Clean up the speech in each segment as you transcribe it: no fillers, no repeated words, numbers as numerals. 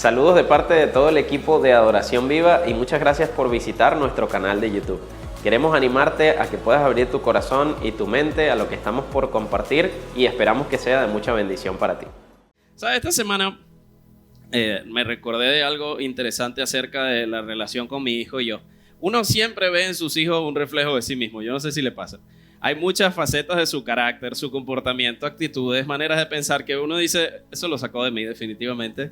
Saludos de parte de todo el equipo de Adoración Viva y muchas gracias por visitar nuestro canal de YouTube. Queremos animarte a que puedas abrir tu corazón y tu mente a lo que estamos por compartir y esperamos que sea de mucha bendición para ti. ¿Sabes? Esta semana me recordé de algo interesante acerca de la relación con mi hijo y yo. Uno siempre ve en sus hijos un reflejo de sí mismo. Yo no sé si le pasa. Hay muchas facetas de su carácter, su comportamiento, actitudes, maneras de pensar que uno dice, eso lo sacó de mí definitivamente.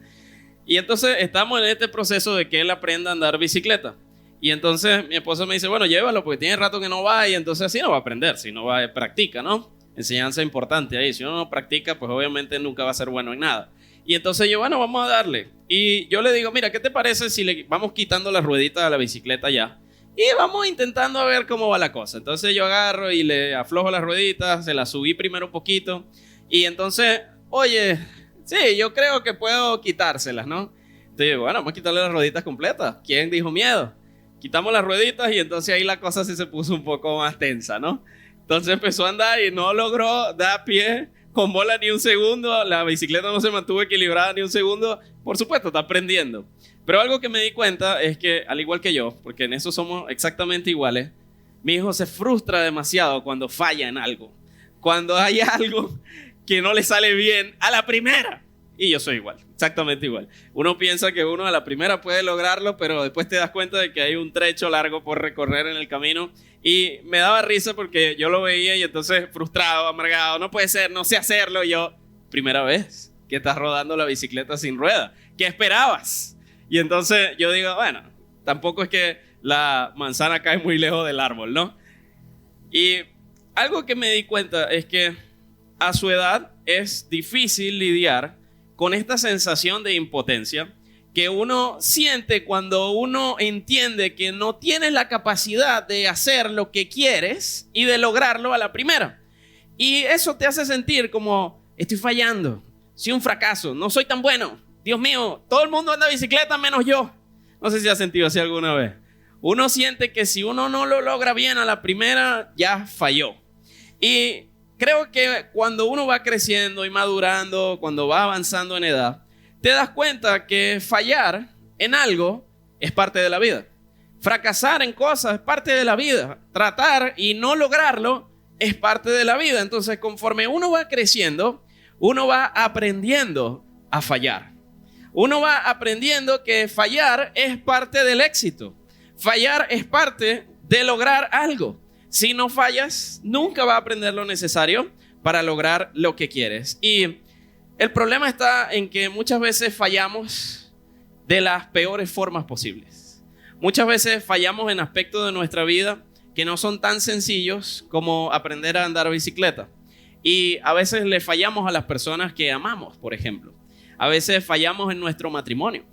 Y entonces estamos en este proceso de que él aprenda a andar bicicleta. Y entonces mi esposa me dice, bueno, llévalo porque tiene rato que no va y entonces así no va a aprender, si no va, practica, ¿no? Enseñanza importante ahí. Si uno no practica, pues obviamente nunca va a ser bueno en nada. Y entonces yo, bueno, vamos a darle. Y yo le digo, mira, ¿qué te parece si le vamos quitando las rueditas a la bicicleta ya? Y vamos intentando a ver cómo va la cosa. Entonces yo agarro y le aflojo las rueditas, se las subí primero un poquito. Y entonces, oye, sí, yo creo que puedo quitárselas, ¿no? Entonces digo, bueno, vamos a quitarle las rueditas completas. ¿Quién dijo miedo? Quitamos las rueditas y entonces ahí la cosa sí se puso un poco más tensa, ¿no? Entonces empezó a andar y no logró dar pie con bola ni un segundo. La bicicleta no se mantuvo equilibrada ni un segundo. Por supuesto, está aprendiendo. Pero algo que me di cuenta es que, al igual que yo, porque en eso somos exactamente iguales, mi hijo se frustra demasiado cuando falla en algo. Cuando hay algo que no le sale bien a la primera. Y yo soy igual, exactamente igual. Uno piensa que uno a la primera puede lograrlo, pero después te das cuenta de que hay un trecho largo por recorrer en el camino. Y me daba risa porque yo lo veía y entonces frustrado, amargado, no puede ser, no sé hacerlo. Y yo, primera vez que estás rodando la bicicleta sin rueda, ¿qué esperabas? Y entonces yo digo, bueno, tampoco es que la manzana cae muy lejos del árbol, ¿no? Y algo que me di cuenta es que a su edad es difícil lidiar con esta sensación de impotencia que uno siente cuando uno entiende que no tienes la capacidad de hacer lo que quieres y de lograrlo a la primera. Y eso te hace sentir como, estoy fallando, soy un fracaso, no soy tan bueno. Dios mío, todo el mundo anda en bicicleta menos yo. No sé si has sentido así alguna vez. Uno siente que si uno no lo logra bien a la primera, ya falló. Y creo que cuando uno va creciendo y madurando, cuando va avanzando en edad, te das cuenta que fallar en algo es parte de la vida. Fracasar en cosas es parte de la vida. Tratar y no lograrlo es parte de la vida. Entonces, conforme uno va creciendo, uno va aprendiendo a fallar. Uno va aprendiendo que fallar es parte del éxito. Fallar es parte de lograr algo. Si no fallas, nunca vas a aprender lo necesario para lograr lo que quieres. Y el problema está en que muchas veces fallamos de las peores formas posibles. Muchas veces fallamos en aspectos de nuestra vida que no son tan sencillos como aprender a andar bicicleta. Y a veces le fallamos a las personas que amamos, por ejemplo. A veces fallamos en nuestro matrimonio.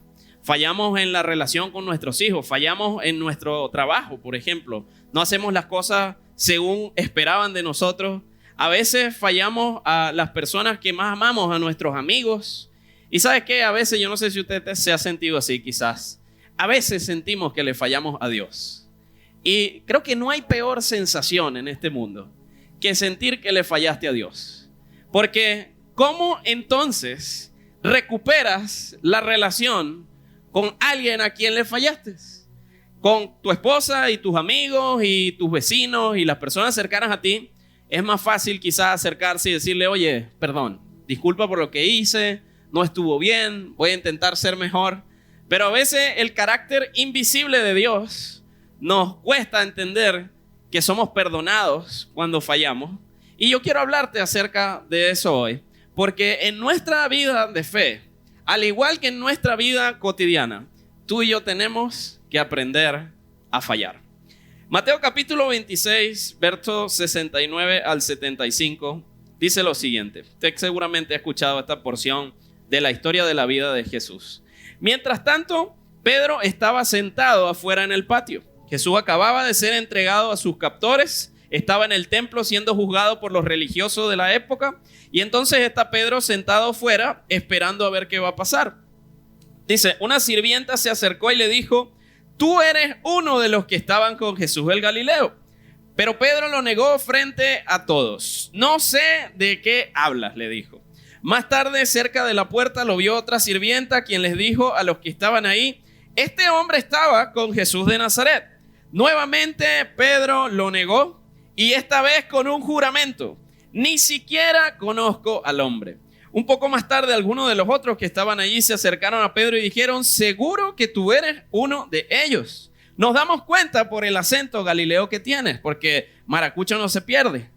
Fallamos en la relación con nuestros hijos, fallamos en nuestro trabajo, por ejemplo. No hacemos las cosas según esperaban de nosotros. A veces fallamos a las personas que más amamos, a nuestros amigos. Y ¿sabes qué? A veces, yo no sé si usted se ha sentido así quizás. A veces sentimos que le fallamos a Dios. Y creo que no hay peor sensación en este mundo que sentir que le fallaste a Dios. Porque ¿cómo entonces recuperas la relación con alguien a quien le fallaste? Con tu esposa y tus amigos y tus vecinos y las personas cercanas a ti, es más fácil quizás acercarse y decirle, oye, perdón, disculpa por lo que hice, no estuvo bien, voy a intentar ser mejor. Pero a veces el carácter invisible de Dios nos cuesta entender que somos perdonados cuando fallamos. Y yo quiero hablarte acerca de eso hoy, porque en nuestra vida de fe, al igual que en nuestra vida cotidiana, tú y yo tenemos que aprender a fallar. Mateo capítulo 26, versos 69 al 75, dice lo siguiente. Usted seguramente ha escuchado esta porción de la historia de la vida de Jesús. Mientras tanto, Pedro estaba sentado afuera en el patio. Jesús acababa de ser entregado a sus captores, estaba en el templo siendo juzgado por los religiosos de la época, y entonces está Pedro sentado afuera esperando a ver qué va a pasar. Dice, una sirvienta se acercó y le dijo, tú eres uno de los que estaban con Jesús el Galileo. Pero Pedro lo negó frente a todos. No sé de qué hablas, le dijo. Más tarde, cerca de la puerta, lo vio otra sirvienta, quien les dijo a los que estaban ahí: este hombre estaba con Jesús de Nazaret. Nuevamente Pedro lo negó, y esta vez con un juramento: ni siquiera conozco al hombre. Un poco más tarde, algunos de los otros que estaban allí se acercaron a Pedro y dijeron: seguro que tú eres uno de ellos. Nos damos cuenta por el acento galileo que tienes, porque maracucho no se pierde.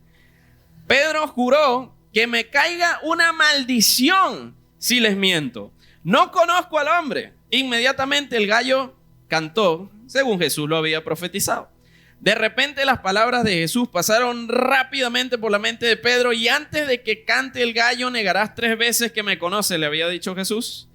Pedro juró: que me caiga una maldición si les miento. No conozco al hombre. Inmediatamente el gallo cantó, según Jesús lo había profetizado. De repente las palabras de Jesús pasaron rápidamente por la mente de Pedro, y antes de que cante el gallo, negarás 3 veces que me conoces, le había dicho Jesús.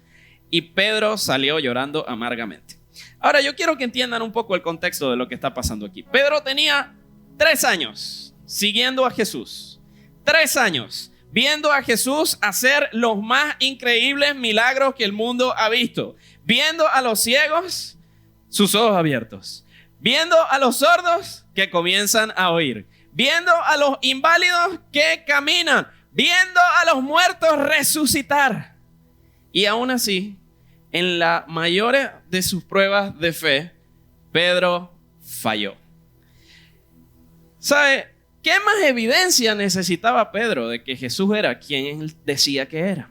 Y Pedro salió llorando amargamente. Ahora yo quiero que entiendan un poco el contexto de lo que está pasando aquí. Pedro tenía 3 años siguiendo a Jesús. 3 años viendo a Jesús hacer los más increíbles milagros que el mundo ha visto. Viendo a los ciegos sus ojos abiertos. Viendo a los sordos que comienzan a oír. Viendo a los inválidos que caminan. Viendo a los muertos resucitar. Y aún así, en la mayor de sus pruebas de fe, Pedro falló. ¿Sabe? ¿Qué más evidencia necesitaba Pedro de que Jesús era quien él decía que era?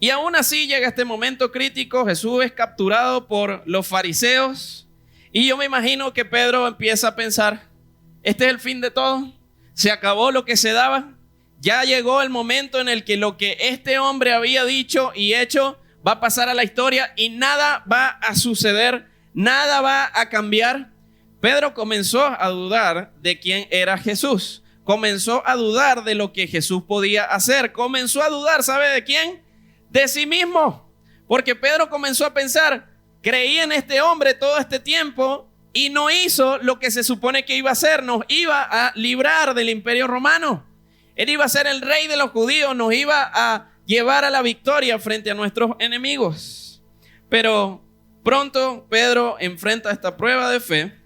Y aún así llega este momento crítico. Jesús es capturado por los fariseos. Y yo me imagino que Pedro empieza a pensar: este es el fin de todo. Se acabó lo que se daba. Ya llegó el momento en el que lo que este hombre había dicho y hecho va a pasar a la historia y nada va a suceder. Nada va a cambiar. Pedro comenzó a dudar de quién era Jesús. Comenzó a dudar de lo que Jesús podía hacer. Comenzó a dudar, ¿sabe de quién? De sí mismo. Porque Pedro comenzó a pensar: creí en este hombre todo este tiempo y no hizo lo que se supone que iba a hacer. Nos iba a librar del Imperio Romano. Él iba a ser el rey de los judíos. Nos iba a llevar a la victoria frente a nuestros enemigos. Pero pronto Pedro enfrenta esta prueba de fe.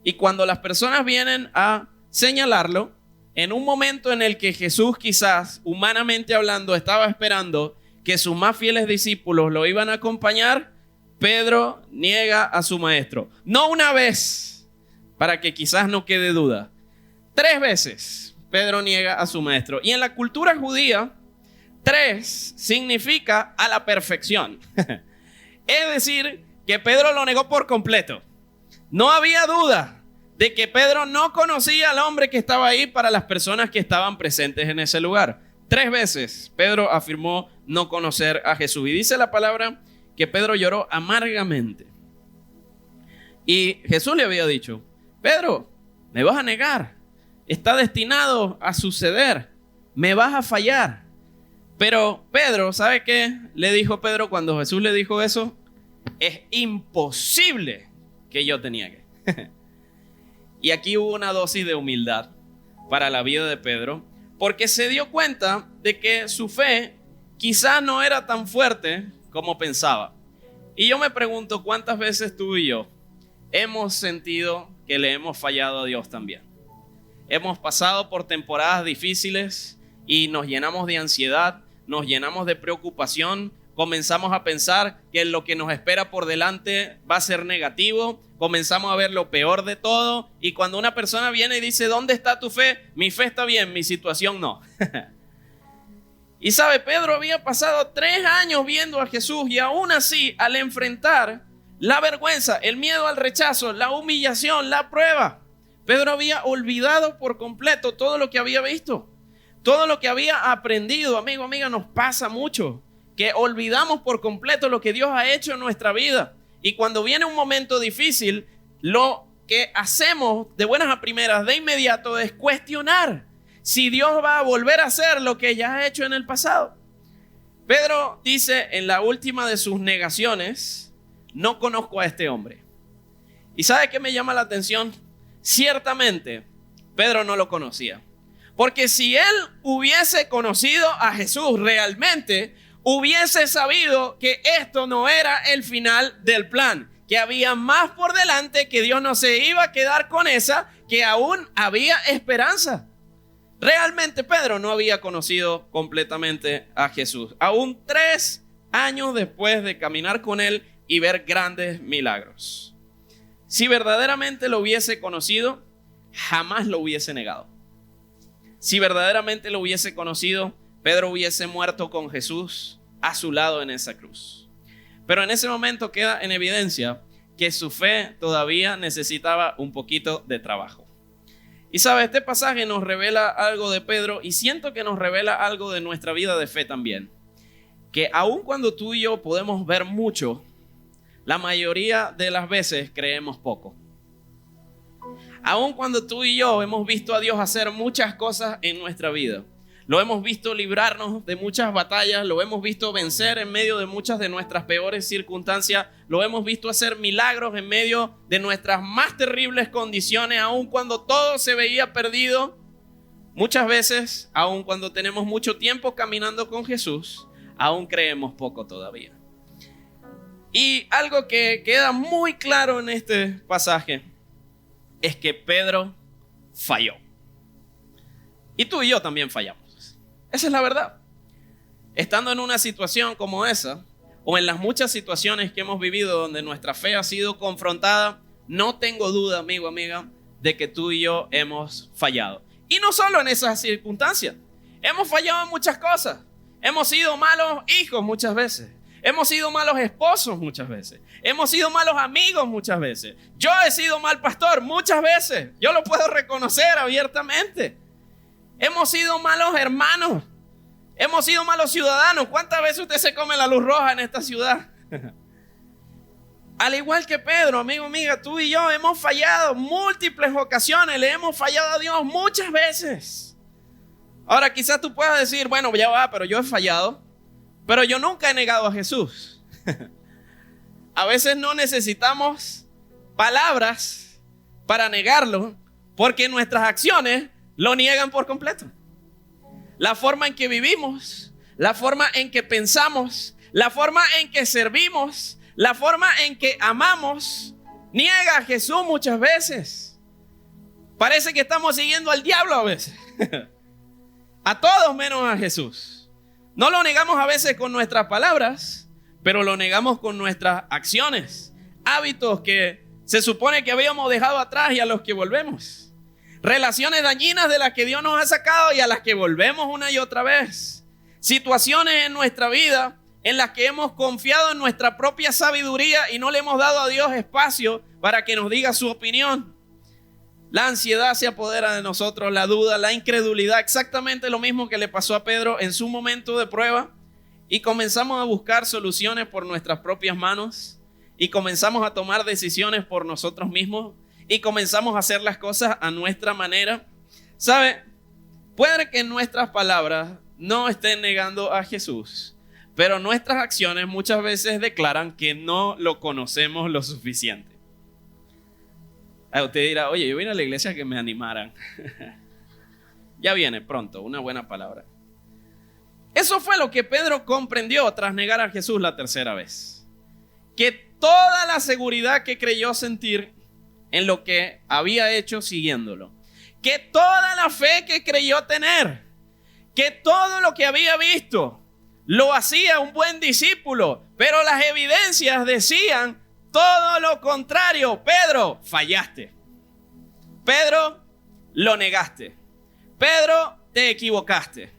Y cuando las personas vienen a señalarlo, en un momento en el que Jesús, quizás humanamente hablando, estaba esperando que sus más fieles discípulos lo iban a acompañar, Pedro niega a su maestro. No una vez, para que quizás no quede duda. 3 veces Pedro niega a su maestro. Y en la cultura judía, 3 significa a la perfección. Es decir, que Pedro lo negó por completo. No había duda de que Pedro no conocía al hombre que estaba ahí para las personas que estaban presentes en ese lugar. 3 veces Pedro afirmó no conocer a Jesús. Y dice la palabra que Pedro lloró amargamente. Y Jesús le había dicho: Pedro, me vas a negar. Está destinado a suceder. Me vas a fallar. Pero Pedro, ¿sabe qué le dijo Pedro cuando Jesús le dijo eso? Es imposible que yo te niegue. Y aquí hubo una dosis de humildad para la vida de Pedro, porque se dio cuenta de que su fe quizás no era tan fuerte como pensaba. Y yo me pregunto, ¿cuántas veces tú y yo hemos sentido que le hemos fallado a Dios también? Hemos pasado por temporadas difíciles y nos llenamos de ansiedad, nos llenamos de preocupación. Comenzamos a pensar que lo que nos espera por delante va a ser negativo. Comenzamos a ver lo peor de todo. Y cuando una persona viene y dice: ¿dónde está tu fe? Mi fe está bien, mi situación no. Y sabe, Pedro había pasado 3 años viendo a Jesús, y aún así, al enfrentar la vergüenza, el miedo al rechazo, la humillación, la prueba, Pedro había olvidado por completo todo lo que había visto, todo lo que había aprendido. Amigo, amiga, nos pasa mucho que olvidamos por completo lo que Dios ha hecho en nuestra vida. Y cuando viene un momento difícil, lo que hacemos de buenas a primeras, de inmediato, es cuestionar si Dios va a volver a hacer lo que ya ha hecho en el pasado. Pedro dice en la última de sus negaciones: no conozco a este hombre. ¿Y sabe qué me llama la atención? Ciertamente, Pedro no lo conocía. Porque si él hubiese conocido a Jesús realmente, hubiese sabido que esto no era el final del plan, que había más por delante, que Dios no se iba a quedar con esa, que aún había esperanza. Realmente Pedro no había conocido completamente a Jesús, aún 3 años después de caminar con él y ver grandes milagros. Si verdaderamente lo hubiese conocido, jamás lo hubiese negado. Si verdaderamente lo hubiese conocido, Pedro hubiese muerto con Jesús a su lado en esa cruz. Pero en ese momento queda en evidencia que su fe todavía necesitaba un poquito de trabajo. Y sabe, este pasaje nos revela algo de Pedro y siento que nos revela algo de nuestra vida de fe también. Que aun cuando tú y yo podemos ver mucho, la mayoría de las veces creemos poco. Aun cuando tú y yo hemos visto a Dios hacer muchas cosas en nuestra vida, lo hemos visto librarnos de muchas batallas, lo hemos visto vencer en medio de muchas de nuestras peores circunstancias, lo hemos visto hacer milagros en medio de nuestras más terribles condiciones, aun cuando todo se veía perdido. Muchas veces, aun cuando tenemos mucho tiempo caminando con Jesús, aún creemos poco todavía. Y algo que queda muy claro en este pasaje es que Pedro falló. Y tú y yo también fallamos. Esa es la verdad. Estando en una situación como esa, o en las muchas situaciones que hemos vivido donde nuestra fe ha sido confrontada, no tengo duda, amigo, amiga, de que tú y yo hemos fallado. Y no solo en esas circunstancias. Hemos fallado en muchas cosas. Hemos sido malos hijos muchas veces. Hemos sido malos esposos muchas veces. Hemos sido malos amigos muchas veces. Yo he sido mal pastor muchas veces. Yo lo puedo reconocer abiertamente. Hemos sido malos hermanos. Hemos sido malos ciudadanos. ¿Cuántas veces usted se come la luz roja en esta ciudad? Al igual que Pedro, amigo, amiga, tú y yo hemos fallado múltiples ocasiones. Le hemos fallado a Dios muchas veces. Ahora quizás tú puedas decir, bueno, ya va, pero yo he fallado. Pero yo nunca he negado a Jesús. A veces no necesitamos palabras para negarlo, porque nuestras acciones lo niegan por completo. La forma en que vivimos, la forma en que pensamos, la forma en que servimos, la forma en que amamos, niega a Jesús muchas veces. Parece que estamos siguiendo al diablo a veces. A todos menos a Jesús. No lo negamos a veces con nuestras palabras, pero lo negamos con nuestras acciones, hábitos que se supone que habíamos dejado atrás y a los que volvemos. Relaciones dañinas de las que Dios nos ha sacado y a las que volvemos una y otra vez. Situaciones en nuestra vida en las que hemos confiado en nuestra propia sabiduría y no le hemos dado a Dios espacio para que nos diga su opinión. La ansiedad se apodera de nosotros, la duda, la incredulidad, exactamente lo mismo que le pasó a Pedro en su momento de prueba. Y comenzamos a buscar soluciones por nuestras propias manos y comenzamos a tomar decisiones por nosotros mismos y comenzamos a hacer las cosas a nuestra manera. ¿Sabe? Puede que nuestras palabras no estén negando a Jesús, pero nuestras acciones muchas veces declaran que no lo conocemos lo suficiente. Usted dirá, oye, yo vine a la iglesia a que me animaran. Ya viene pronto, una buena palabra. Eso fue lo que Pedro comprendió tras negar a Jesús la tercera vez. Que toda la seguridad que creyó sentir en lo que había hecho siguiéndolo, que toda la fe que creyó tener, que todo lo que había visto lo hacía un buen discípulo, pero las evidencias decían todo lo contrario. Pedro, fallaste. Pedro, lo negaste. Pedro, te equivocaste.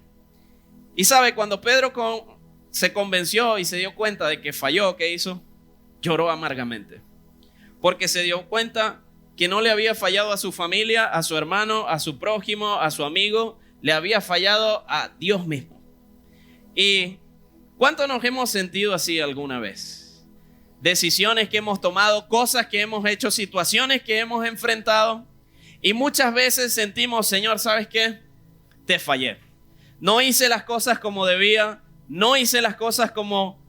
Y sabe, cuando Pedro se convenció y se dio cuenta de que falló, ¿qué hizo? Lloró amargamente. Porque se dio cuenta que no le había fallado a su familia, a su hermano, a su prójimo, a su amigo. Le había fallado a Dios mismo. ¿Y cuánto nos hemos sentido así alguna vez? Decisiones que hemos tomado, cosas que hemos hecho, situaciones que hemos enfrentado. Y muchas veces sentimos, Señor, ¿sabes qué? Te fallé. No hice las cosas como debía. No hice las cosas como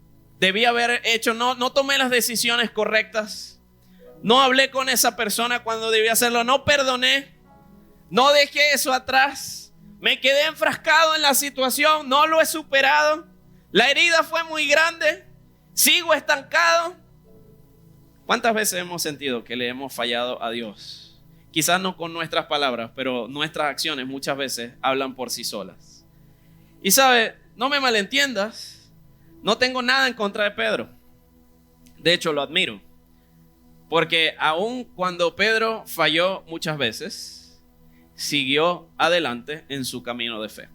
debía haber hecho. No tomé las decisiones correctas. No hablé con esa persona cuando debía hacerlo. No perdoné. No dejé eso atrás. Me quedé enfrascado en la situación. No lo he superado. La herida fue muy grande. Sigo estancado. ¿Cuántas veces hemos sentido que le hemos fallado a Dios? quizás no con nuestras palabras, pero nuestras acciones muchas veces hablan por sí solas. Y sabe, no me malentiendas, no tengo nada en contra de Pedro. De hecho, lo admiro. Porque aun cuando Pedro falló muchas veces, siguió adelante en su camino de fe.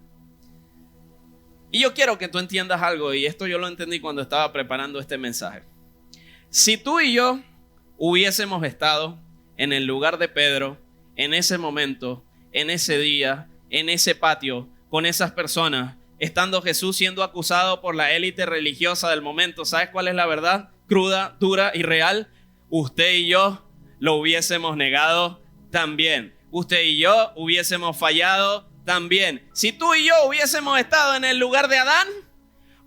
Y yo quiero que tú entiendas algo, y esto yo lo entendí cuando estaba preparando este mensaje. Si tú y yo hubiésemos estado en el lugar de Pedro, en ese momento, en ese día, en ese patio, con esas personas, estando Jesús siendo acusado por la élite religiosa del momento, ¿sabes cuál es la verdad? Cruda, dura y real. Usted y yo lo hubiésemos negado también. Usted y yo hubiésemos fallado también. Si tú y yo hubiésemos estado en el lugar de Adán,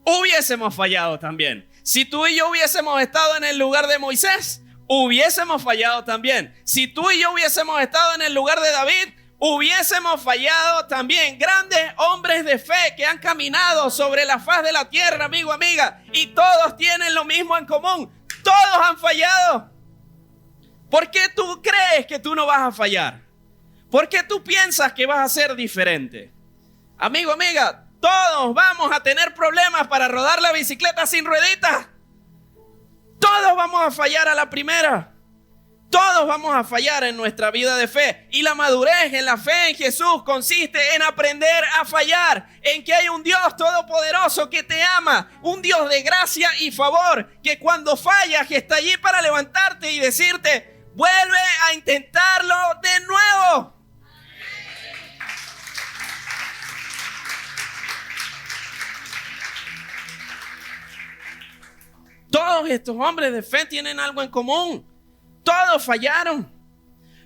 hubiésemos fallado también. Si tú y yo hubiésemos estado en el lugar de Moisés, hubiésemos fallado también. Si tú y yo hubiésemos estado en el lugar de David, hubiésemos fallado también. Grandes hombres de fe que han caminado sobre la faz de la tierra, amigo, amiga, y todos tienen lo mismo en común. Todos han fallado. ¿Por qué tú crees que tú no vas a fallar? ¿Por qué tú piensas que vas a ser diferente? Amigo, amiga, todos vamos a tener problemas para rodar la bicicleta sin rueditas. Todos vamos a fallar a la primera. Todos vamos a fallar en nuestra vida de fe. Y la madurez en la fe en Jesús consiste en aprender a fallar. En que hay un Dios todopoderoso que te ama. Un Dios de gracia y favor. Que cuando fallas está allí para levantarte y decirte: vuelve a intentarlo de nuevo. Todos estos hombres de fe tienen algo en común. Todos fallaron.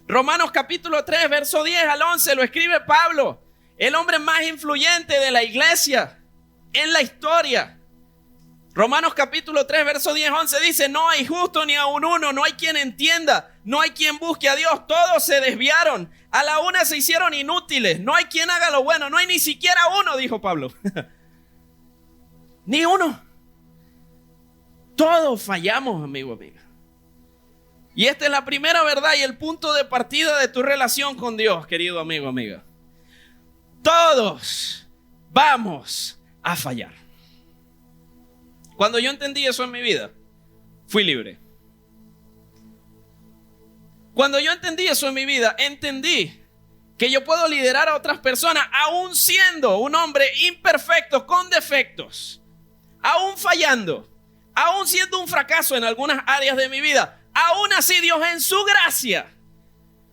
Romanos capítulo 3, verso 10 al 11 lo escribe Pablo, el hombre más influyente de la iglesia en la historia. Romanos capítulo 3, verso 10, 11 dice: no hay justo ni aun uno, no hay quien entienda, no hay quien busque a Dios, todos se desviaron, a la una se hicieron inútiles, no hay quien haga lo bueno, no hay ni siquiera uno, dijo Pablo. Ni uno. Todos fallamos, amigo, amiga. Y esta es la primera verdad y el punto de partida de tu relación con Dios, querido amigo, amiga. Todos vamos a fallar. Cuando yo entendí eso en mi vida, fui libre. Cuando yo entendí eso en mi vida, entendí que yo puedo liderar a otras personas aún siendo un hombre imperfecto, con defectos, aún fallando, aún siendo un fracaso en algunas áreas de mi vida. Aún así, Dios en su gracia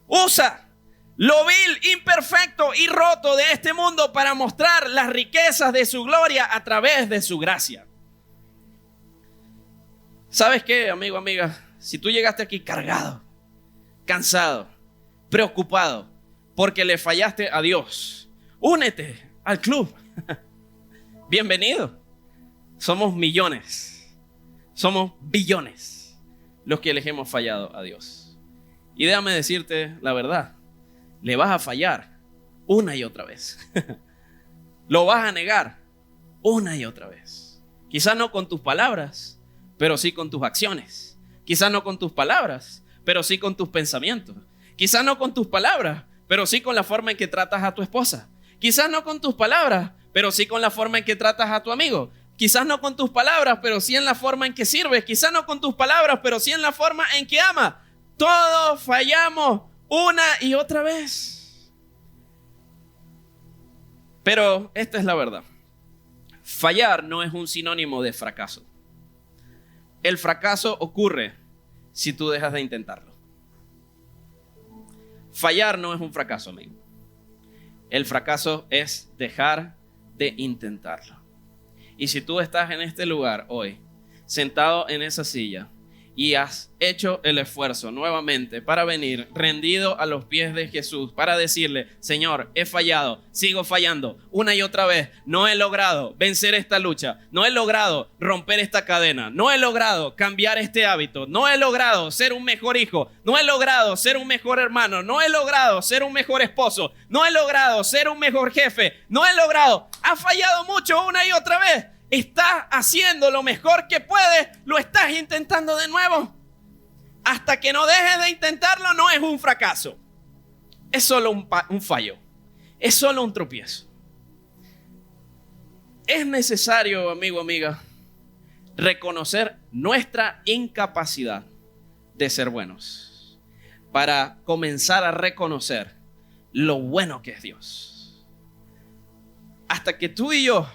usa lo vil, imperfecto y roto de este mundo para mostrar las riquezas de su gloria a través de su gracia. ¿Sabes qué, amigo, amiga? Si tú llegaste aquí cargado, cansado, preocupado porque le fallaste a Dios, únete al club. Bienvenido. Somos millones, somos billones los que les hemos fallado a Dios. Y déjame decirte la verdad, le vas a fallar una y otra vez. Lo vas a negar una y otra vez. Quizás no con tus palabras, pero sí con tus acciones. Quizás no con tus palabras, pero sí con tus pensamientos. Quizás no con tus palabras, pero sí con la forma en que tratas a tu esposa. Quizás no con tus palabras, pero sí con la forma en que tratas a tu amigo. Quizás no con tus palabras, pero sí en la forma en que sirves. Quizás no con tus palabras, pero sí en la forma en que amas. Todos fallamos una y otra vez. Pero esta es la verdad. Fallar no es un sinónimo de fracaso. El fracaso ocurre si tú dejas de intentarlo. Fallar no es un fracaso, amigo. El fracaso es dejar de intentarlo. Y si tú estás en este lugar hoy, sentado en esa silla, y has hecho el esfuerzo nuevamente para venir rendido a los pies de Jesús, para decirle: Señor, he fallado, sigo fallando una y otra vez, no he logrado vencer esta lucha, no he logrado romper esta cadena, no he logrado cambiar este hábito, no he logrado ser un mejor hijo, no he logrado ser un mejor hermano, no he logrado ser un mejor esposo, no he logrado ser un mejor jefe, no he logrado, has fallado mucho una y otra vez. Estás haciendo lo mejor que puedes, lo estás intentando de nuevo. Hasta que no dejes de intentarlo, no es un fracaso. es solo un fallo, es solo un tropiezo. Es necesario, amigo, amiga, reconocer nuestra incapacidad de ser buenos para comenzar a reconocer lo bueno que es Dios. Hasta que tú y yo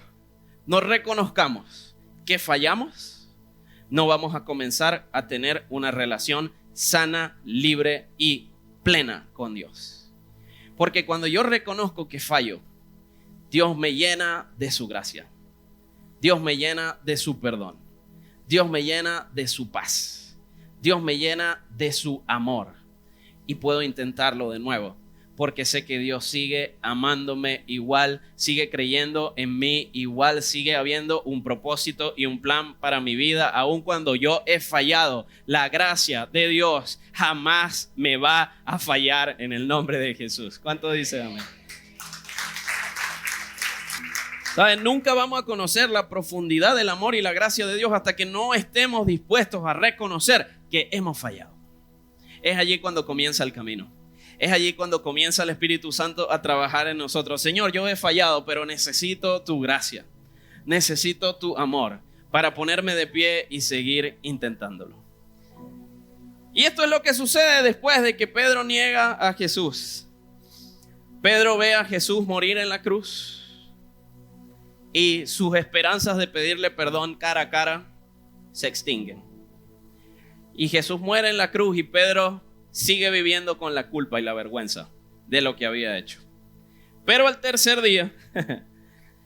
no reconozcamos que fallamos, no vamos a comenzar a tener una relación sana, libre y plena con Dios. Porque cuando yo reconozco que fallo, Dios me llena de su gracia. Dios me llena de su perdón. Dios me llena de su paz. Dios me llena de su amor. Y puedo intentarlo de nuevo, porque sé que Dios sigue amándome igual, sigue creyendo en mí igual, sigue habiendo un propósito y un plan para mi vida, aun cuando yo he fallado. La gracia de Dios jamás me va a fallar en el nombre de Jesús. ¿Cuánto dice amén? ¿Saben? Nunca vamos a conocer la profundidad del amor y la gracia de Dios hasta que no estemos dispuestos a reconocer que hemos fallado. Es allí cuando comienza el camino. Es allí cuando comienza el Espíritu Santo a trabajar en nosotros. Señor, yo he fallado, pero necesito tu gracia. Necesito tu amor para ponerme de pie y seguir intentándolo. Y esto es lo que sucede después de que Pedro niega a Jesús. Pedro ve a Jesús morir en la cruz y sus esperanzas de pedirle perdón cara a cara se extinguen. Y Jesús muere en la cruz y Pedro sigue viviendo con la culpa y la vergüenza de lo que había hecho. Pero al tercer día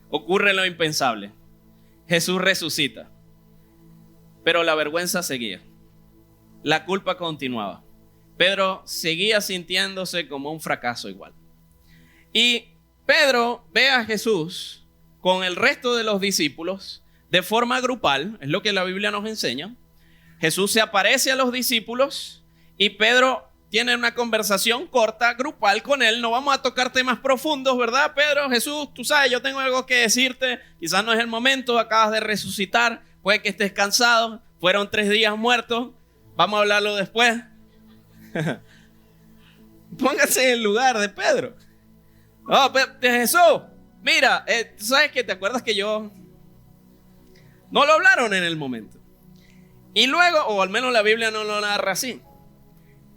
ocurre lo impensable. Jesús resucita. Pero la vergüenza seguía. La culpa continuaba. Pedro seguía sintiéndose como un fracaso igual. Y Pedro ve a Jesús con el resto de los discípulos de forma grupal, es lo que la Biblia nos enseña. Jesús se aparece a los discípulos y Pedro tiene una conversación corta, grupal con él. No vamos a tocar temas profundos, ¿verdad, Pedro? Jesús, tú sabes, yo tengo algo que decirte. Quizás no es el momento, acabas de resucitar, puede que estés cansado. Fueron 3 días muertos, vamos a hablarlo después. Póngase en el lugar de Pedro. Oh, de Jesús, mira, tú sabes que te acuerdas que yo... No lo hablaron en el momento. Y luego, o al menos la Biblia no lo narra así.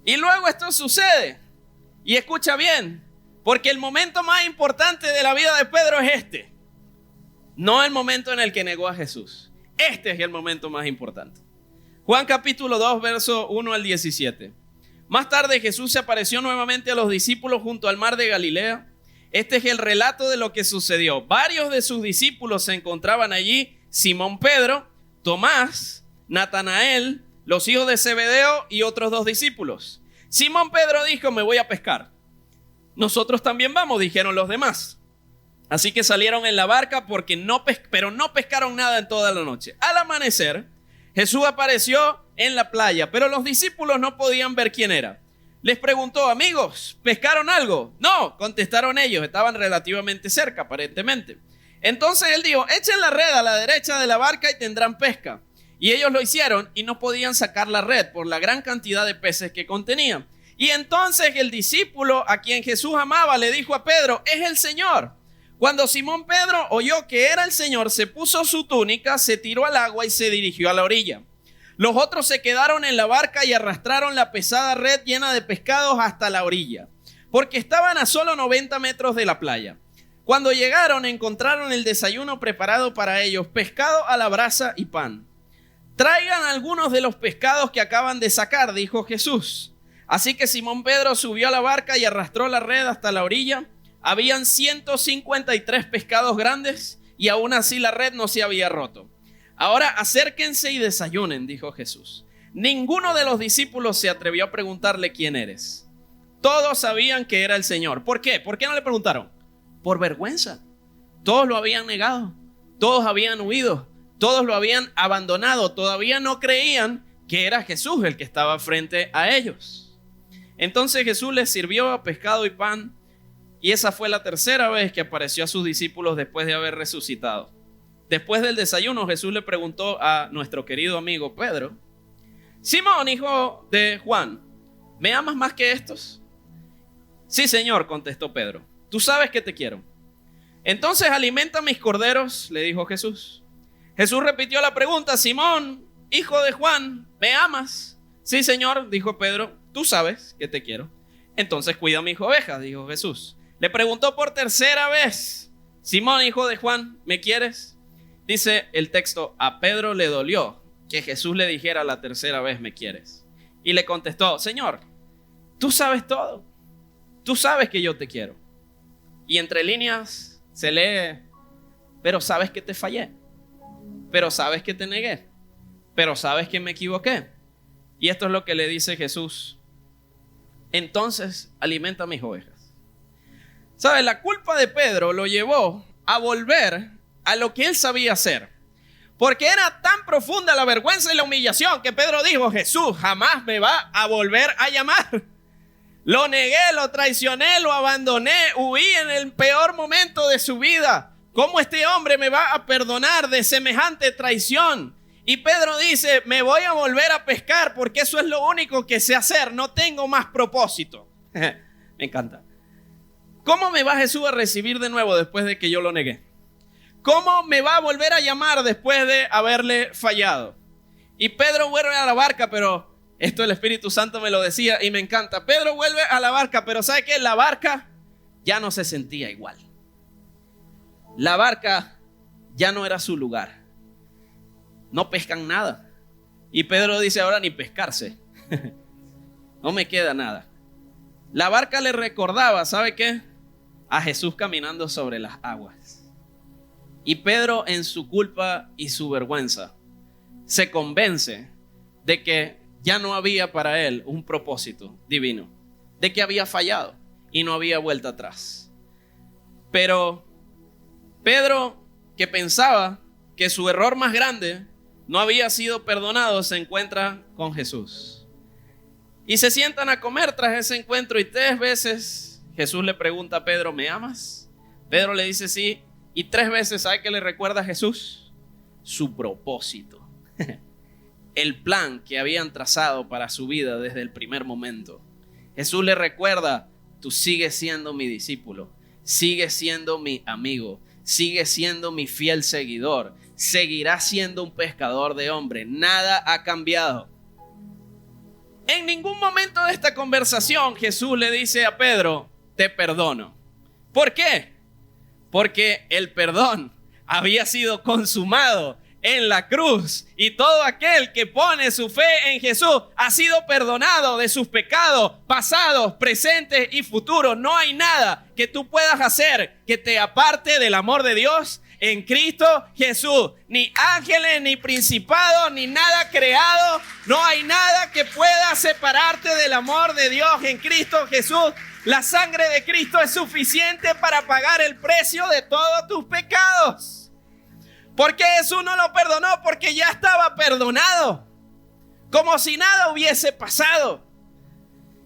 Y luego esto sucede. Y escucha bien, porque el momento más importante de la vida de Pedro es este. No el momento en el que negó a Jesús. Este es el momento más importante. Juan capítulo 2, verso 1 al 17. Más tarde Jesús se apareció nuevamente a los discípulos junto al mar de Galilea. Este es el relato de lo que sucedió. Varios de sus discípulos se encontraban allí. Simón Pedro, Tomás, Natanael, los hijos de Zebedeo y otros 2 discípulos. Simón Pedro dijo, me voy a pescar. Nosotros también vamos, dijeron los demás. Así que salieron en la barca pero no pescaron nada en toda la noche. Al amanecer, Jesús apareció en la playa, pero los discípulos no podían ver quién era. Les preguntó, amigos, ¿pescaron algo? No, contestaron ellos, estaban relativamente cerca aparentemente. Entonces él dijo, echen la red a la derecha de la barca y tendrán pesca. Y ellos lo hicieron y no podían sacar la red por la gran cantidad de peces que contenía. Y entonces el discípulo a quien Jesús amaba le dijo a Pedro, es el Señor. Cuando Simón Pedro oyó que era el Señor, se puso su túnica, se tiró al agua y se dirigió a la orilla. Los otros se quedaron en la barca y arrastraron la pesada red llena de pescados hasta la orilla, porque estaban a solo 90 metros de la playa. Cuando llegaron, encontraron el desayuno preparado para ellos, pescado a la brasa y pan. Traigan algunos de los pescados que acaban de sacar, dijo Jesús. Así que Simón Pedro subió a la barca y arrastró la red hasta la orilla. Habían 153 pescados grandes y aún así la red no se había roto. Ahora acérquense y desayunen, dijo Jesús. Ninguno de los discípulos se atrevió a preguntarle quién eres. Todos sabían que era el Señor. ¿Por qué? ¿Por qué no le preguntaron? Por vergüenza. Todos lo habían negado. Todos habían huido. Todos lo habían abandonado. Todavía no creían que era Jesús el que estaba frente a ellos. Entonces Jesús les sirvió pescado y pan. Y esa fue la tercera vez que apareció a sus discípulos después de haber resucitado. Después del desayuno, Jesús le preguntó a nuestro querido amigo Pedro, Simón, hijo de Juan, ¿me amas más que estos? Sí, Señor, contestó Pedro. Tú sabes que te quiero. Entonces alimenta mis corderos, le dijo Jesús. Jesús repitió la pregunta: Simón, hijo de Juan, ¿me amas? Sí, Señor, dijo Pedro, tú sabes que te quiero. Entonces cuida mis ovejas, dijo Jesús. Le preguntó por tercera vez: Simón, hijo de Juan, ¿me quieres? Dice el texto: a Pedro le dolió que Jesús le dijera la tercera vez: ¿me quieres? Y le contestó: Señor, tú sabes todo. Tú sabes que yo te quiero. Y entre líneas se lee: pero sabes que te fallé. Pero sabes que te negué. Pero sabes que me equivoqué. Y esto es lo que le dice Jesús: entonces alimenta mis ovejas. ¿Sabes? La culpa de Pedro lo llevó a volver a lo que él sabía hacer. Porque era tan profunda la vergüenza y la humillación que Pedro dijo: Jesús jamás me va a volver a llamar. Lo negué, lo traicioné, lo abandoné, huí en el peor momento de su vida. ¿Cómo este hombre me va a perdonar de semejante traición? Y Pedro dice: me voy a volver a pescar porque eso es lo único que sé hacer, no tengo más propósito. Me encanta. ¿Cómo me va Jesús a recibir de nuevo después de que yo lo negué? ¿Cómo me va a volver a llamar después de haberle fallado? Y Pedro vuelve a la barca, pero esto el Espíritu Santo me lo decía y me encanta. Pedro vuelve a la barca, pero ¿sabe qué? La barca ya no se sentía igual. La barca ya no era su lugar. No pescan nada. Y Pedro dice: ahora ni pescarse. No me queda nada. La barca le recordaba, ¿sabe qué? A Jesús caminando sobre las aguas. Y Pedro, en su culpa y su vergüenza, se convence de que ya no había para él un propósito divino, de que había fallado y no había vuelta atrás. Pero Pedro, que pensaba que su error más grande no había sido perdonado, se encuentra con Jesús. Y se sientan a comer tras ese encuentro y 3 veces Jesús le pregunta a Pedro: ¿me amas? Pedro le dice sí. Y 3 veces, ¿sabe qué le recuerda a Jesús? Su propósito. El plan que habían trazado para su vida desde el primer momento. Jesús le recuerda: tú sigues siendo mi discípulo, sigues siendo mi amigo, sigues siendo mi fiel seguidor, seguirás siendo un pescador de hombres, nada ha cambiado. En ningún momento de esta conversación Jesús le dice a Pedro: te perdono. ¿Por qué? Porque el perdón había sido consumado en la cruz y todo aquel que pone su fe en Jesús ha sido perdonado de sus pecados pasados, presentes y futuros. No hay nada que tú puedas hacer que te aparte del amor de Dios en Cristo Jesús. Ni ángeles, ni principados, ni nada creado. No hay nada que pueda separarte del amor de Dios en Cristo Jesús. La sangre de Cristo es suficiente para pagar el precio de todos tus pecados. ¿Por qué Jesús no lo perdonó? Porque ya estaba perdonado, como si nada hubiese pasado.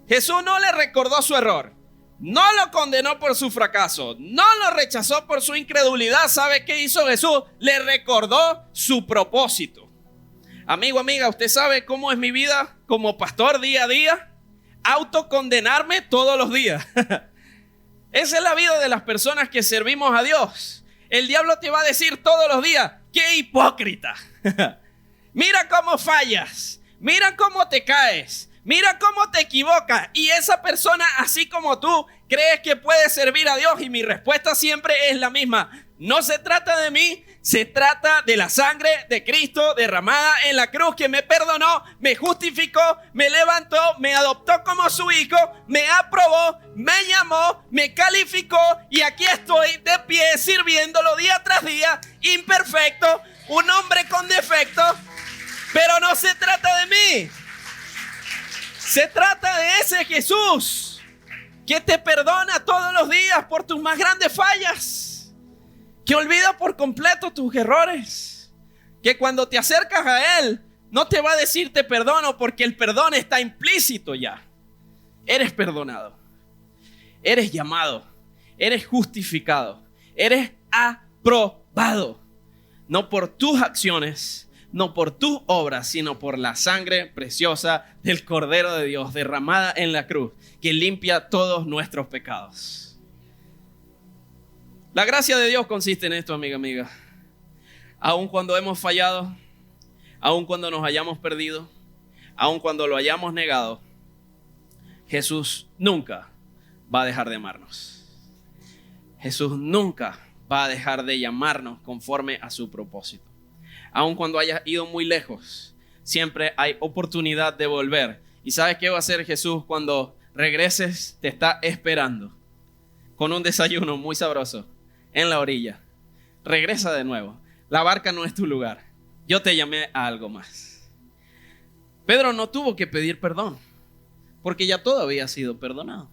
Jesús no le recordó su error, no lo condenó por su fracaso, no lo rechazó por su incredulidad. ¿Sabe qué hizo Jesús? Le recordó su propósito. Amigo, amiga, ¿usted sabe cómo es mi vida como pastor día a día? Autocondenarme todos los días. Esa es la vida de las personas que servimos a Dios. El diablo te va a decir todos los días: ¡qué hipócrita! Mira cómo fallas, mira cómo te caes, mira cómo te equivocas. Y esa persona, así como tú, crees que puede servir a Dios. Y mi respuesta siempre es la misma: no se trata de mí, se trata de la sangre de Cristo derramada en la cruz, que me perdonó, me justificó, me levantó, me adoptó como su hijo, me aprobó, me llamó, me calificó y aquí estoy de pie sirviéndolo día tras día, imperfecto, un hombre con defectos. Pero no se trata de mí, se trata de ese Jesús que te perdona todos los días por tus más grandes fallas, que olvida por completo tus errores, que cuando te acercas a Él no te va a decir te perdono, porque el perdón está implícito ya. Eres perdonado, eres llamado, eres justificado, eres aprobado, no por tus acciones, no por tus obras, sino por la sangre preciosa del Cordero de Dios derramada en la cruz, que limpia todos nuestros pecados. La gracia de Dios consiste en esto, amiga. Aun cuando hemos fallado, aun cuando nos hayamos perdido, aun cuando lo hayamos negado, Jesús nunca va a dejar de amarnos. Jesús nunca va a dejar de llamarnos conforme a su propósito. Aun cuando hayas ido muy lejos, siempre hay oportunidad de volver. ¿Y sabes qué va a hacer Jesús cuando regreses? Te está esperando con un desayuno muy sabroso en la orilla. Regresa de nuevo. La barca no es tu lugar. Yo te llamé a algo más. Pedro no tuvo que pedir perdón, porque ya todo había sido perdonado.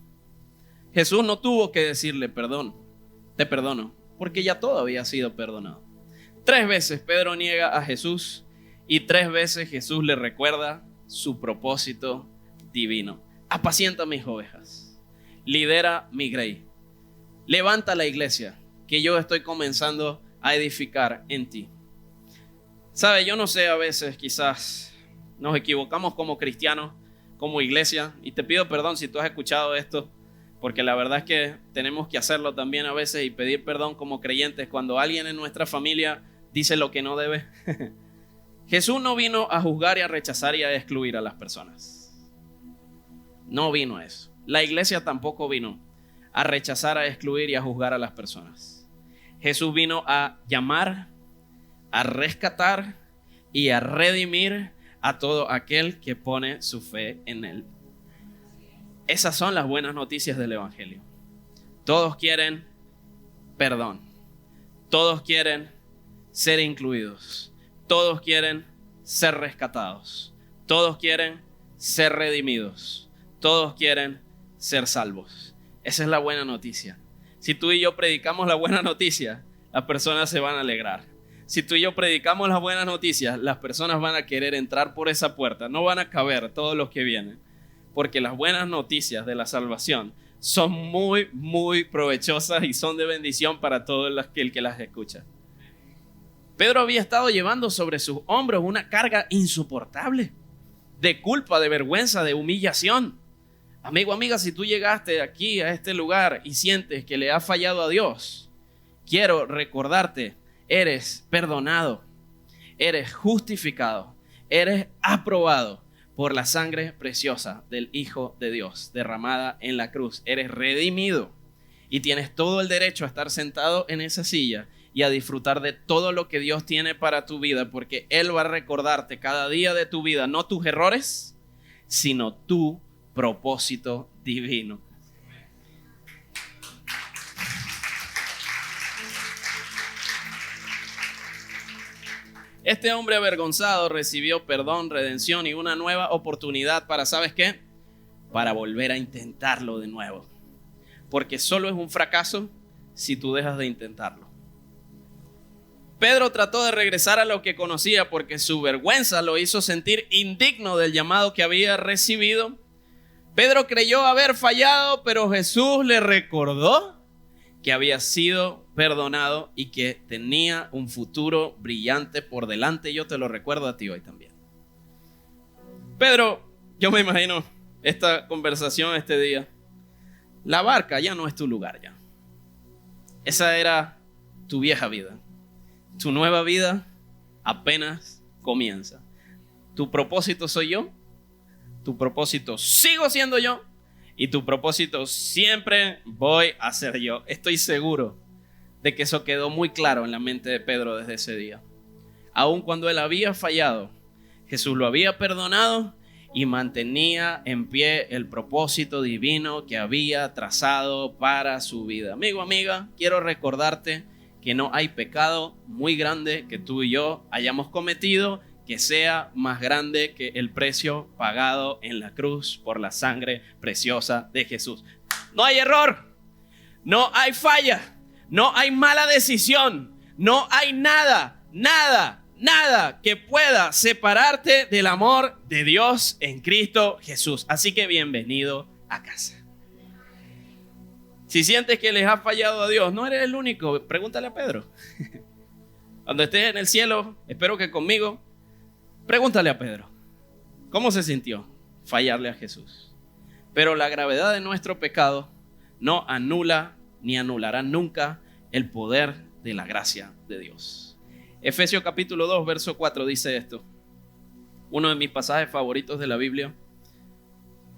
Jesús no tuvo que decirle perdón, te perdono, porque ya todo había sido perdonado. 3 veces Pedro niega a Jesús y 3 veces Jesús le recuerda su propósito divino. Apacienta mis ovejas, lidera mi grey, levanta la iglesia que yo estoy comenzando a edificar en ti. Sabe, yo no sé, a veces quizás nos equivocamos como cristianos, como iglesia, y te pido perdón si tú has escuchado esto, porque la verdad es que tenemos que hacerlo también a veces y pedir perdón como creyentes cuando alguien en nuestra familia dice lo que no debe. Jesús no vino a juzgar y a rechazar y a excluir a las personas. No vino a eso. La iglesia tampoco vino a rechazar, a excluir y a juzgar a las personas. Jesús vino a llamar, a rescatar y a redimir a todo aquel que pone su fe en Él. Esas son las buenas noticias del Evangelio. Todos quieren perdón. Todos quieren ser incluidos. Todos quieren ser rescatados. Todos quieren ser redimidos. Todos quieren ser salvos. Esa es la buena noticia. Si tú y yo predicamos la buena noticia, las personas se van a alegrar. Si tú y yo predicamos las buenas noticias, las personas van a querer entrar por esa puerta. No van a caber todos los que vienen. Porque las buenas noticias de la salvación son muy, muy provechosas y son de bendición para todo el que las escucha. Pedro había estado llevando sobre sus hombros una carga insoportable de culpa, de vergüenza, de humillación. Amigo, amiga, si tú llegaste aquí a este lugar y sientes que le has fallado a Dios, quiero recordarte, eres perdonado, eres justificado, eres aprobado por la sangre preciosa del Hijo de Dios derramada en la cruz. Eres redimido y tienes todo el derecho a estar sentado en esa silla y a disfrutar de todo lo que Dios tiene para tu vida, porque Él va a recordarte cada día de tu vida, no tus errores, sino tu propósito divino. Este hombre avergonzado recibió perdón, redención y una nueva oportunidad para, ¿sabes qué? Para volver a intentarlo de nuevo. Porque solo es un fracaso si tú dejas de intentarlo. Pedro trató de regresar a lo que conocía porque su vergüenza lo hizo sentir indigno del llamado que había recibido. Pedro creyó haber fallado, pero Jesús le recordó que había sido perdonado y que tenía un futuro brillante por delante. Yo te lo recuerdo a ti hoy también. Pedro, yo me imagino esta conversación este día. La barca ya no es tu lugar ya. Esa era tu vieja vida. Tu nueva vida apenas comienza. Tu propósito soy yo. Tu propósito sigo siendo yo. Y tu propósito siempre voy a ser yo. Estoy seguro de que eso quedó muy claro en la mente de Pedro desde ese día. Aun cuando él había fallado, Jesús lo había perdonado y mantenía en pie el propósito divino que había trazado para su vida. Amigo, amiga, quiero recordarte que no hay pecado muy grande que tú y yo hayamos cometido que sea más grande que el precio pagado en la cruz por la sangre preciosa de Jesús. No hay error, no hay falla, no hay mala decisión, no hay nada que pueda separarte del amor de Dios en Cristo Jesús. Así que bienvenido a casa. Si sientes que les has fallado a Dios, no eres el único. Pregúntale a Pedro. Cuando estés en el cielo, espero que conmigo Pregúntale a Pedro, ¿cómo se sintió fallarle a Jesús? Pero la gravedad de nuestro pecado no anula ni anulará nunca el poder de la gracia de Dios. Efesios capítulo 2, verso 4 dice esto. Uno de mis pasajes favoritos de la Biblia.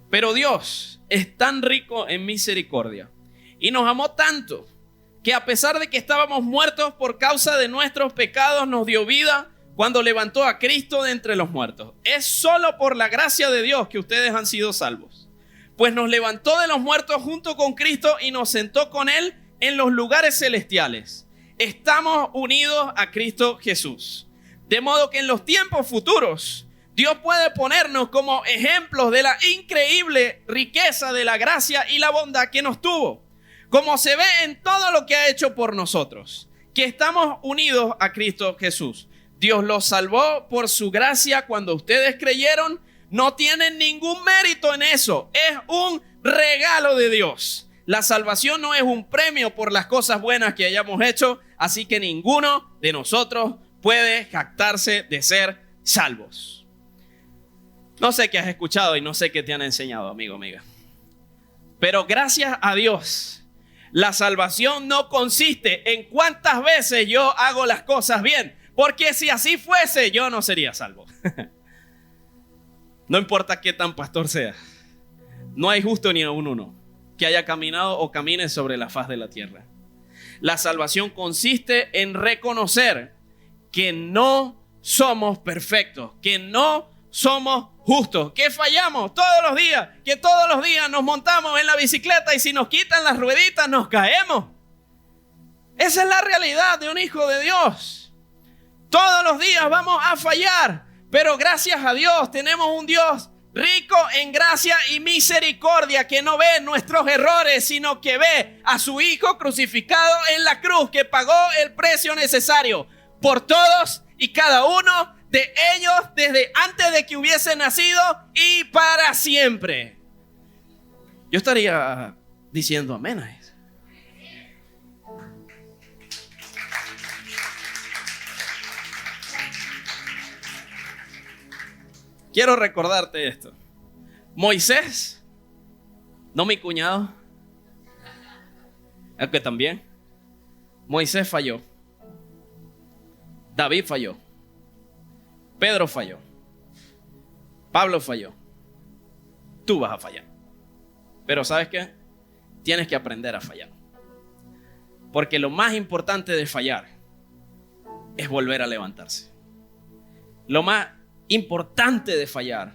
Pero Dios es tan rico en misericordia y nos amó tanto que a pesar de que estábamos muertos por causa de nuestros pecados, nos dio vida cuando levantó a Cristo de entre los muertos. Es solo por la gracia de Dios que ustedes han sido salvos. Pues nos levantó de los muertos junto con Cristo y nos sentó con Él en los lugares celestiales. Estamos unidos a Cristo Jesús. De modo que en los tiempos futuros, Dios puede ponernos como ejemplos de la increíble riqueza de la gracia y la bondad que nos tuvo, como se ve en todo lo que ha hecho por nosotros, que estamos unidos a Cristo Jesús. Dios los salvó por su gracia cuando ustedes creyeron. No tienen ningún mérito en eso, es un regalo de Dios. La salvación no es un premio por las cosas buenas que hayamos hecho, así que ninguno de nosotros puede jactarse de ser salvos. No sé qué has escuchado y no sé qué te han enseñado, amigo, amiga. Pero gracias a Dios, la salvación no consiste en cuántas veces yo hago las cosas bien. Porque si así fuese, yo no sería salvo. No importa qué tan pastor sea. No hay justo ni aún uno que haya caminado o camine sobre la faz de la tierra. La salvación consiste en reconocer que no somos perfectos, que no somos justos, que fallamos todos los días, que todos los días nos montamos en la bicicleta y si nos quitan las rueditas nos caemos. Esa es la realidad de un hijo de Dios. Todos los días vamos a fallar, pero gracias a Dios tenemos un Dios rico en gracia y misericordia, que no ve nuestros errores, sino que ve a su Hijo crucificado en la cruz, que pagó el precio necesario por todos y cada uno de ellos desde antes de que hubiese nacido y para siempre. Yo estaría diciendo amén a eso. Quiero recordarte esto. Moisés, no mi cuñado, el que también. Moisés falló. David falló. Pedro falló. Pablo falló. Tú vas a fallar. Pero ¿sabes qué? Tienes que aprender a fallar. Porque lo más importante de fallar es volver a levantarse. Lo más importante de fallar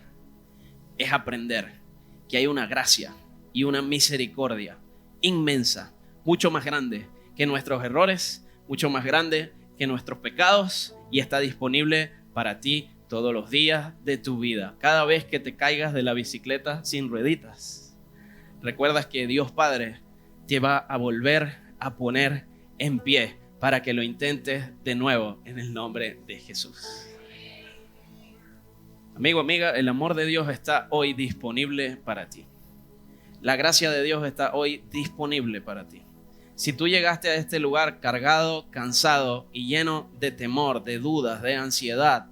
es aprender que hay una gracia y una misericordia inmensa, mucho más grande que nuestros errores, mucho más grande que nuestros pecados, y está disponible para ti todos los días de tu vida. Cada vez que te caigas de la bicicleta sin rueditas, recuerdas que Dios Padre te va a volver a poner en pie para que lo intentes de nuevo en el nombre de Jesús. Amigo, amiga, el amor de Dios está hoy disponible para ti. La gracia de Dios está hoy disponible para ti. Si tú llegaste a este lugar cargado, cansado y lleno de temor, de dudas, de ansiedad,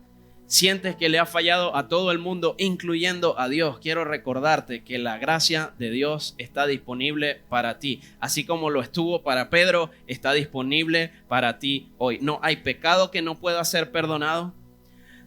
sientes que le has fallado a todo el mundo, incluyendo a Dios, quiero recordarte que la gracia de Dios está disponible para ti. Así como lo estuvo para Pedro, está disponible para ti hoy. No hay pecado que no pueda ser perdonado.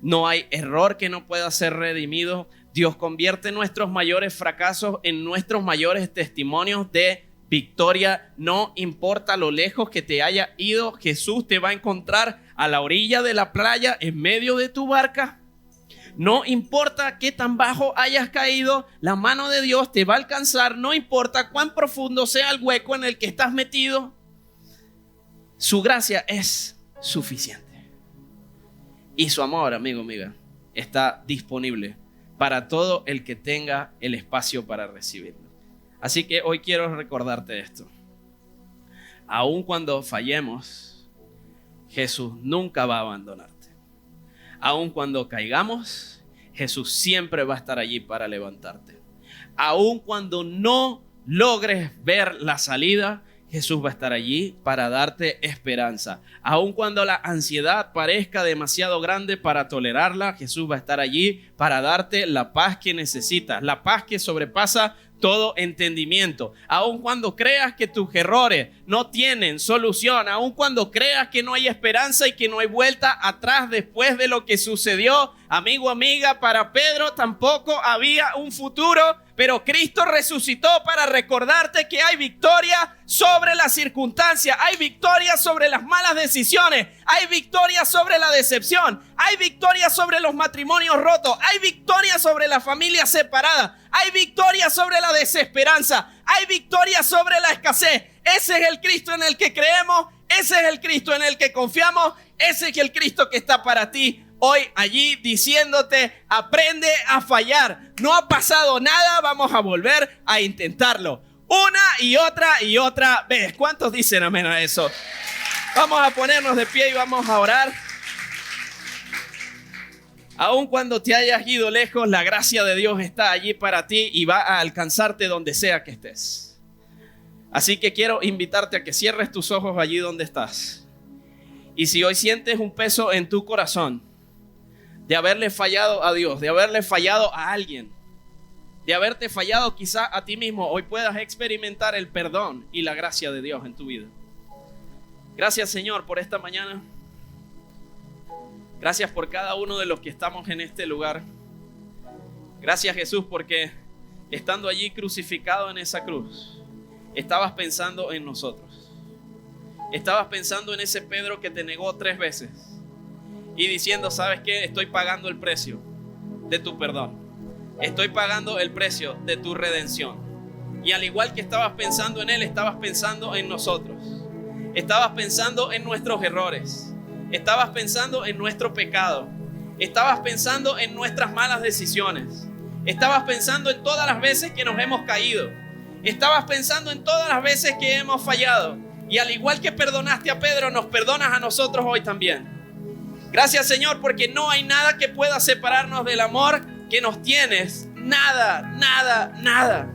No hay error que no pueda ser redimido. Dios convierte nuestros mayores fracasos en nuestros mayores testimonios de victoria. No importa lo lejos que te haya ido, Jesús te va a encontrar a la orilla de la playa en medio de tu barca. No importa qué tan bajo hayas caído, la mano de Dios te va a alcanzar. No importa cuán profundo sea el hueco en el que estás metido. Su gracia es suficiente. Y su amor, amigo, amiga, está disponible para todo el que tenga el espacio para recibirlo. Así que hoy quiero recordarte esto. Aun cuando fallemos, Jesús nunca va a abandonarte. Aun cuando caigamos, Jesús siempre va a estar allí para levantarte. Aun cuando no logres ver la salida, Jesús va a estar allí para darte esperanza. Aun cuando la ansiedad parezca demasiado grande para tolerarla, Jesús va a estar allí para darte la paz que necesitas, la paz que sobrepasa todo entendimiento. Aun cuando creas que tus errores no tienen solución, aun cuando creas que no hay esperanza y que no hay vuelta atrás después de lo que sucedió, amigo, amiga, para Pedro tampoco había un futuro, pero Cristo resucitó para recordarte que hay victoria sobre las circunstancias, hay victoria sobre las malas decisiones, hay victoria sobre la decepción, hay victoria sobre los matrimonios rotos, hay victoria sobre las familias separadas, hay victoria sobre la desesperanza, hay victoria sobre la escasez. Ese es el Cristo en el que creemos, ese es el Cristo en el que confiamos, ese es el Cristo que está para ti hoy allí diciéndote: aprende a fallar. No ha pasado nada, vamos a volver a intentarlo. Una y otra vez. ¿Cuántos dicen amén a eso? Vamos a ponernos de pie y vamos a orar. Aun cuando te hayas ido lejos, la gracia de Dios está allí para ti y va a alcanzarte donde sea que estés. Así que quiero invitarte a que cierres tus ojos allí donde estás. Y si hoy sientes un peso en tu corazón de haberle fallado a Dios, de haberle fallado a alguien, de haberte fallado quizá a ti mismo, hoy puedas experimentar el perdón y la gracia de Dios en tu vida. Gracias, Señor, por esta mañana. Gracias por cada uno de los que estamos en este lugar. Gracias, Jesús, porque estando allí crucificado en esa cruz, estabas pensando en nosotros. Estabas pensando en ese Pedro que te negó 3 veces y diciendo: ¿sabes qué? Estoy pagando el precio de tu perdón. Estoy pagando el precio de tu redención. Y al igual que estabas pensando en Él, estabas pensando en nosotros. Estabas pensando en nuestros errores. Estabas pensando en nuestro pecado. Estabas pensando en nuestras malas decisiones. Estabas pensando en todas las veces que nos hemos caído. Estabas pensando en todas las veces que hemos fallado. Y al igual que perdonaste a Pedro, nos perdonas a nosotros hoy también. Gracias, Señor, porque no hay nada que pueda separarnos del amor que nos tienes. Nada, nada, nada.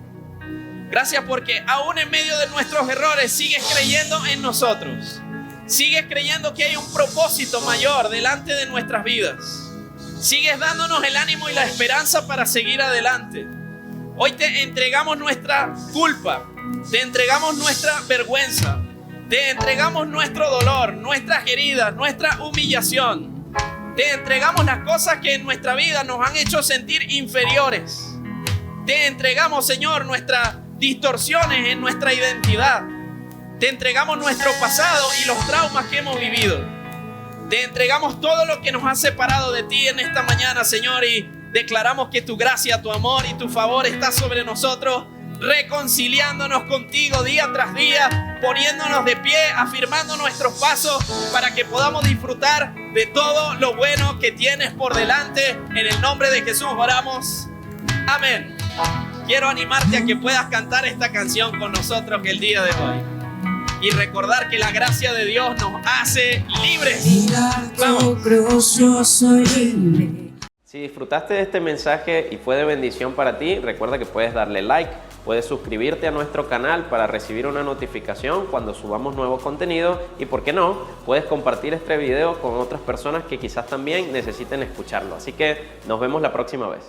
Gracias porque aún en medio de nuestros errores sigues creyendo en nosotros. Sigues creyendo que hay un propósito mayor delante de nuestras vidas. Sigues dándonos el ánimo y la esperanza para seguir adelante. Hoy te entregamos nuestra culpa, te entregamos nuestra vergüenza, te entregamos nuestro dolor, nuestras heridas, nuestra humillación. Te entregamos las cosas que en nuestra vida nos han hecho sentir inferiores. Te entregamos, Señor, nuestras distorsiones en nuestra identidad. Te entregamos nuestro pasado y los traumas que hemos vivido. Te entregamos todo lo que nos ha separado de ti en esta mañana, Señor, y declaramos que tu gracia, tu amor y tu favor está sobre nosotros, reconciliándonos contigo día tras día, poniéndonos de pie, afirmando nuestros pasos para que podamos disfrutar de todo lo bueno que tienes por delante. En el nombre de Jesús oramos. Amén. Quiero animarte a que puedas cantar esta canción con nosotros el día de hoy y recordar que la gracia de Dios nos hace libres. Vamos. Yo soy libre. Si disfrutaste de este mensaje y fue de bendición para ti, recuerda que puedes darle like, puedes suscribirte a nuestro canal para recibir una notificación cuando subamos nuevo contenido y, ¿por qué no?, puedes compartir este video con otras personas que quizás también necesiten escucharlo. Así que nos vemos la próxima vez.